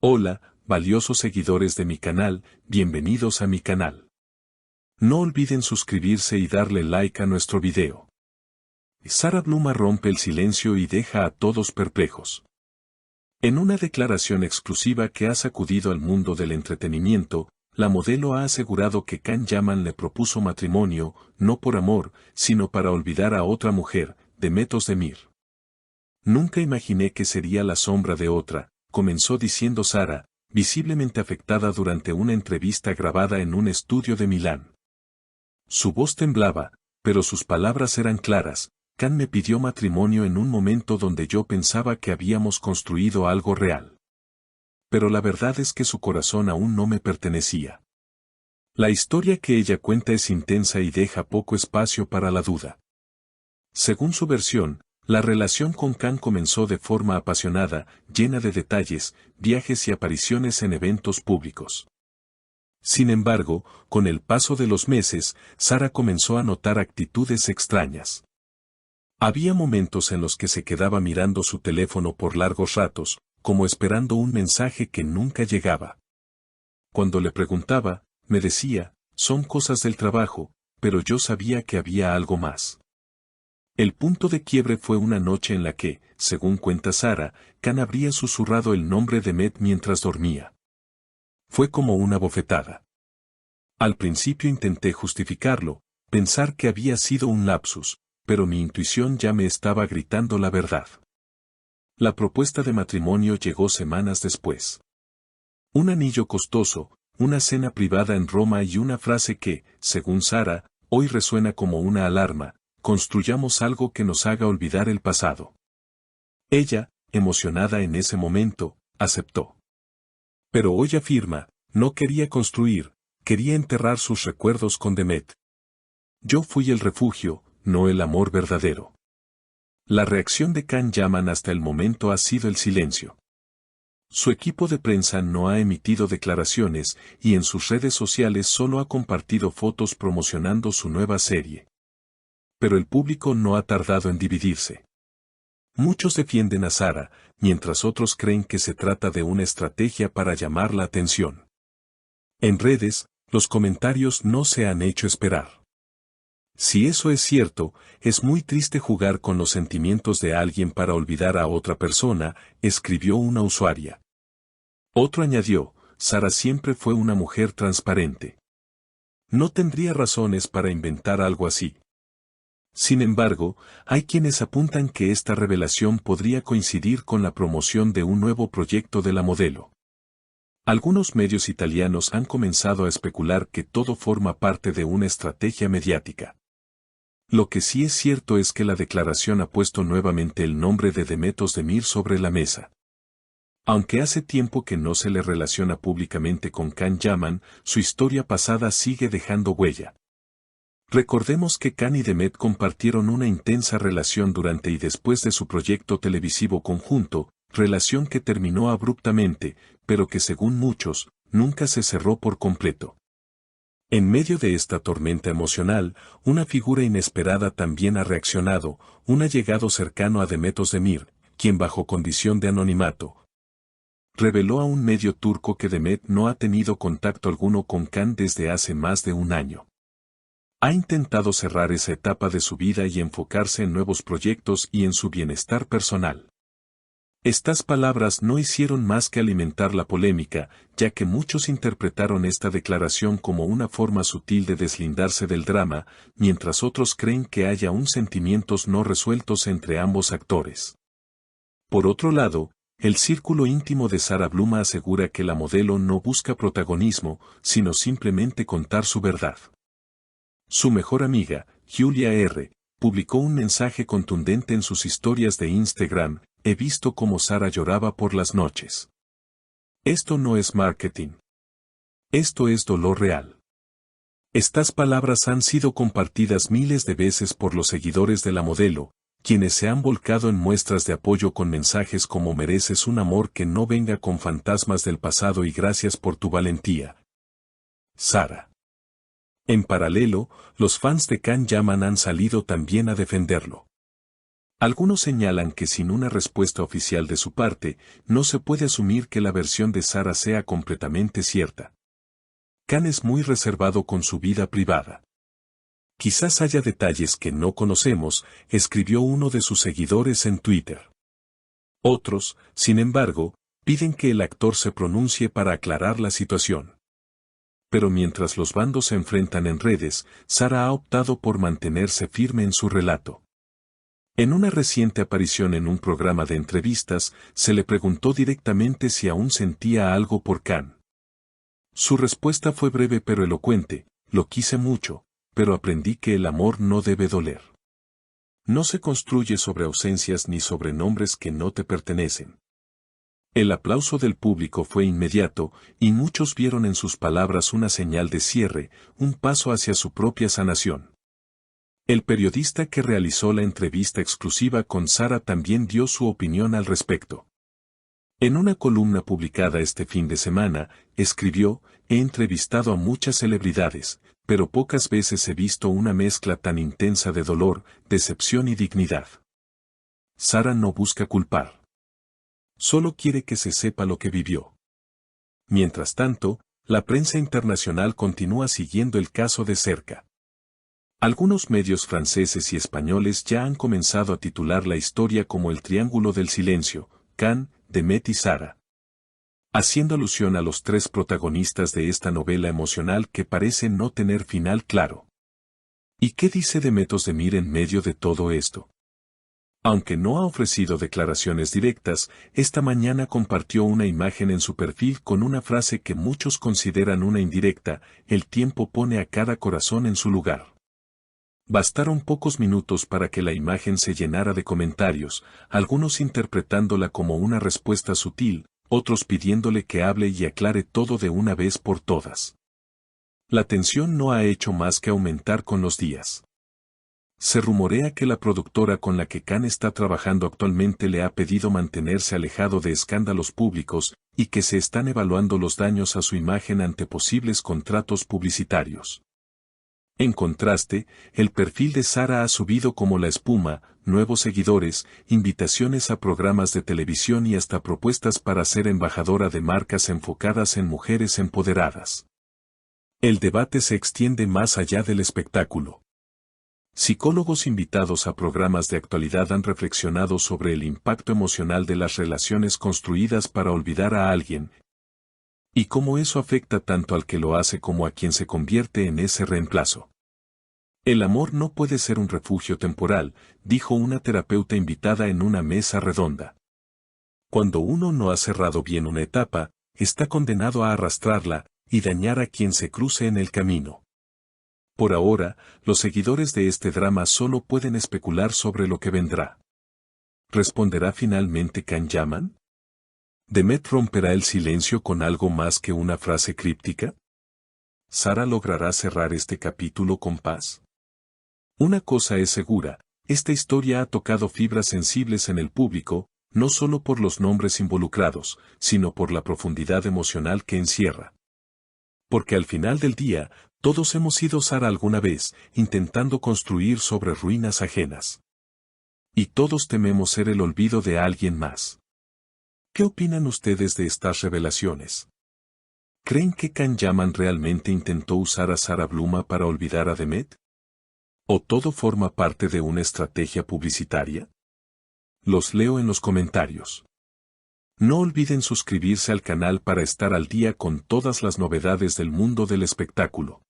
Hola, valiosos seguidores de mi canal, bienvenidos a mi canal. No olviden suscribirse y darle like a nuestro video. Sarah Bluma rompe el silencio y deja a todos perplejos. En una declaración exclusiva que ha sacudido al mundo del entretenimiento, la modelo ha asegurado que Can Yaman le propuso matrimonio, no por amor, sino para olvidar a otra mujer, Demet Özdemir. Nunca imaginé que sería la sombra de otra, comenzó diciendo Sara, visiblemente afectada durante una entrevista grabada en un estudio de Milán. Su voz temblaba, pero sus palabras eran claras. Can me pidió matrimonio en un momento donde yo pensaba que habíamos construido algo real. Pero la verdad es que su corazón aún no me pertenecía. La historia que ella cuenta es intensa y deja poco espacio para la duda. Según su versión, la relación con Can comenzó de forma apasionada, llena de detalles, viajes y apariciones en eventos públicos. Sin embargo, con el paso de los meses, Sara comenzó a notar actitudes extrañas. Había momentos en los que se quedaba mirando su teléfono por largos ratos, como esperando un mensaje que nunca llegaba. Cuando le preguntaba, me decía, son cosas del trabajo, pero yo sabía que había algo más. El punto de quiebre fue una noche en la que, según cuenta Sara, Can habría susurrado el nombre de Demet mientras dormía. Fue como una bofetada. Al principio intenté justificarlo, pensar que había sido un lapsus, pero mi intuición ya me estaba gritando la verdad. La propuesta de matrimonio llegó semanas después. Un anillo costoso, una cena privada en Roma y una frase que, según Sara, hoy resuena como una alarma: construyamos algo que nos haga olvidar el pasado. Ella, emocionada en ese momento, aceptó. Pero hoy afirma, no quería construir, quería enterrar sus recuerdos con Demet. Yo fui el refugio, no el amor verdadero. La reacción de Can Yaman hasta el momento ha sido el silencio. Su equipo de prensa no ha emitido declaraciones y en sus redes sociales solo ha compartido fotos promocionando su nueva serie. Pero el público no ha tardado en dividirse. Muchos defienden a Sara, mientras otros creen que se trata de una estrategia para llamar la atención. En redes, los comentarios no se han hecho esperar. Si eso es cierto, es muy triste jugar con los sentimientos de alguien para olvidar a otra persona, escribió una usuaria. Otro añadió, Sara siempre fue una mujer transparente. No tendría razones para inventar algo así. Sin embargo, hay quienes apuntan que esta revelación podría coincidir con la promoción de un nuevo proyecto de la modelo. Algunos medios italianos han comenzado a especular que todo forma parte de una estrategia mediática. Lo que sí es cierto es que la declaración ha puesto nuevamente el nombre de Demet Özdemir sobre la mesa. Aunque hace tiempo que no se le relaciona públicamente con Can Yaman, su historia pasada sigue dejando huella. Recordemos que Can y Demet compartieron una intensa relación durante y después de su proyecto televisivo conjunto, relación que terminó abruptamente, pero que según muchos, nunca se cerró por completo. En medio de esta tormenta emocional, una figura inesperada también ha reaccionado, un allegado cercano a Demet Özdemir, quien bajo condición de anonimato, reveló a un medio turco que Demet no ha tenido contacto alguno con Can desde hace más de un año. Ha intentado cerrar esa etapa de su vida y enfocarse en nuevos proyectos y en su bienestar personal. Estas palabras no hicieron más que alimentar la polémica, ya que muchos interpretaron esta declaración como una forma sutil de deslindarse del drama, mientras otros creen que haya aún sentimientos no resueltos entre ambos actores. Por otro lado, el círculo íntimo de Sara Bluma asegura que la modelo no busca protagonismo, sino simplemente contar su verdad. Su mejor amiga, Julia R., publicó un mensaje contundente en sus historias de Instagram: he visto cómo Sara lloraba por las noches. Esto no es marketing. Esto es dolor real. Estas palabras han sido compartidas miles de veces por los seguidores de la modelo, quienes se han volcado en muestras de apoyo con mensajes como mereces un amor que no venga con fantasmas del pasado y gracias por tu valentía, Sara. En paralelo, los fans de Can Yaman han salido también a defenderlo. Algunos señalan que sin una respuesta oficial de su parte, no se puede asumir que la versión de Sara sea completamente cierta. Khan es muy reservado con su vida privada. Quizás haya detalles que no conocemos, escribió uno de sus seguidores en Twitter. Otros, sin embargo, piden que el actor se pronuncie para aclarar la situación. Pero mientras los bandos se enfrentan en redes, Sara ha optado por mantenerse firme en su relato. En una reciente aparición en un programa de entrevistas, se le preguntó directamente si aún sentía algo por Khan. Su respuesta fue breve pero elocuente: lo quise mucho, pero aprendí que el amor no debe doler. No se construye sobre ausencias ni sobre nombres que no te pertenecen. El aplauso del público fue inmediato, y muchos vieron en sus palabras una señal de cierre, un paso hacia su propia sanación. El periodista que realizó la entrevista exclusiva con Sara también dio su opinión al respecto. En una columna publicada este fin de semana, escribió: he entrevistado a muchas celebridades, pero pocas veces he visto una mezcla tan intensa de dolor, decepción y dignidad. Sara no busca culpar. Solo quiere que se sepa lo que vivió. Mientras tanto, la prensa internacional continúa siguiendo el caso de cerca. Algunos medios franceses y españoles ya han comenzado a titular la historia como el Triángulo del Silencio: Khan, Demet y Sara, haciendo alusión a los tres protagonistas de esta novela emocional que parece no tener final claro. ¿Y qué dice Demet Özdemir en medio de todo esto? Aunque no ha ofrecido declaraciones directas, esta mañana compartió una imagen en su perfil con una frase que muchos consideran una indirecta: el tiempo pone a cada corazón en su lugar. Bastaron pocos minutos para que la imagen se llenara de comentarios, algunos interpretándola como una respuesta sutil, otros pidiéndole que hable y aclare todo de una vez por todas. La tensión no ha hecho más que aumentar con los días. Se rumorea que la productora con la que Khan está trabajando actualmente le ha pedido mantenerse alejado de escándalos públicos, y que se están evaluando los daños a su imagen ante posibles contratos publicitarios. En contraste, el perfil de Sara ha subido como la espuma: nuevos seguidores, invitaciones a programas de televisión y hasta propuestas para ser embajadora de marcas enfocadas en mujeres empoderadas. El debate se extiende más allá del espectáculo. Psicólogos invitados a programas de actualidad han reflexionado sobre el impacto emocional de las relaciones construidas para olvidar a alguien, y cómo eso afecta tanto al que lo hace como a quien se convierte en ese reemplazo. El amor no puede ser un refugio temporal, dijo una terapeuta invitada en una mesa redonda. Cuando uno no ha cerrado bien una etapa, está condenado a arrastrarla y dañar a quien se cruce en el camino. Por ahora, los seguidores de este drama solo pueden especular sobre lo que vendrá. ¿Responderá finalmente Khan Yaman? ¿Demet romperá el silencio con algo más que una frase críptica? ¿Sara logrará cerrar este capítulo con paz? Una cosa es segura: esta historia ha tocado fibras sensibles en el público, no solo por los nombres involucrados, sino por la profundidad emocional que encierra. Porque al final del día, todos hemos sido Sara alguna vez, intentando construir sobre ruinas ajenas. Y todos tememos ser el olvido de alguien más. ¿Qué opinan ustedes de estas revelaciones? ¿Creen que Khan Yaman realmente intentó usar a Sara Bluma para olvidar a Demet? ¿O todo forma parte de una estrategia publicitaria? Los leo en los comentarios. No olviden suscribirse al canal para estar al día con todas las novedades del mundo del espectáculo.